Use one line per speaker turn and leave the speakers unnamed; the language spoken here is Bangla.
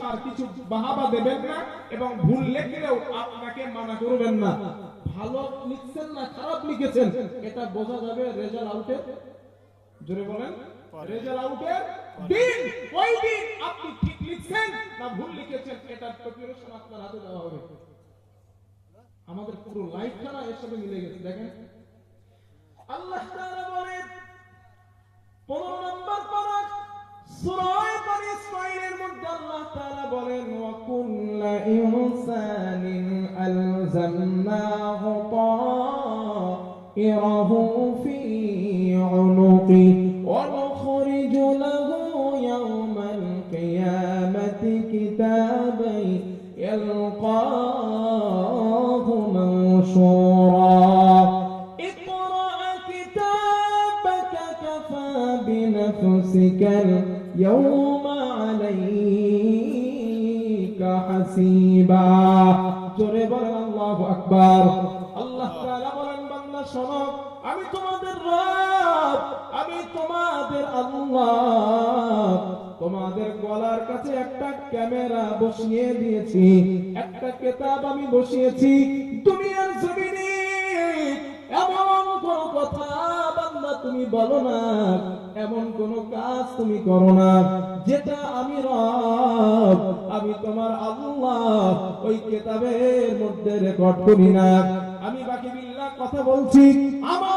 আর কিছু বাহাবা দেবেন না এবং ভুল লিখলেও আপনাকে মানা করবেন না। ভালো লিখছেন না খারাপ লিখেছেন এটা বোঝা যাবে রেজাল্ট আউটের, জোরে বলেন, রেজাল্ট আউটের দিন, ওই দিন আপনি ঠিক লিখছেন না ভুল লিখেছেন এটার প্রিপারেশন আপনার হাতে দেওয়া হবে। আমাদের পুরো লাইফটা না এর সাথে মিলে গেছে। দেখেন আল্লাহ তাআলা বলেন 15 নম্বর পারা সূরা বনী ইসরাঈলের মধ্যে আল্লাহ তাআলা বলেন ওয়া কুল্লু ইনসানিন আলজামনাহু তাইরাহু ফি উনুকি ওয়া নুখরিজু লাহু ইয়াওমাল কিয়ামাতি কিতাবান ইয়ালকাহু মানশুরা بنفسك اليوم عليك حسيبا জোরে বলেন আল্লাহু আকবার। আল্লাহ তাআলা বলেন বান্দা শোনো আমি তোমাদের রব, আমি তোমাদের আল্লাহ, তোমাদের গলার কাছে একটা ক্যামেরা বসিয়ে দিয়েছি, একটা কিতাব আমি বসিয়েছি। দুনিয়ার জমিনে এমন কোন কথা বান্দা তুমি বলো না, এমন কোন কাজ তুমি করো না যেটা আমি রব, আমি তোমার আল্লাহ ওই কিতাবের মধ্যে রেকর্ড করি না। আমি বাকি বিল্লাহ কথা বলছি, আমার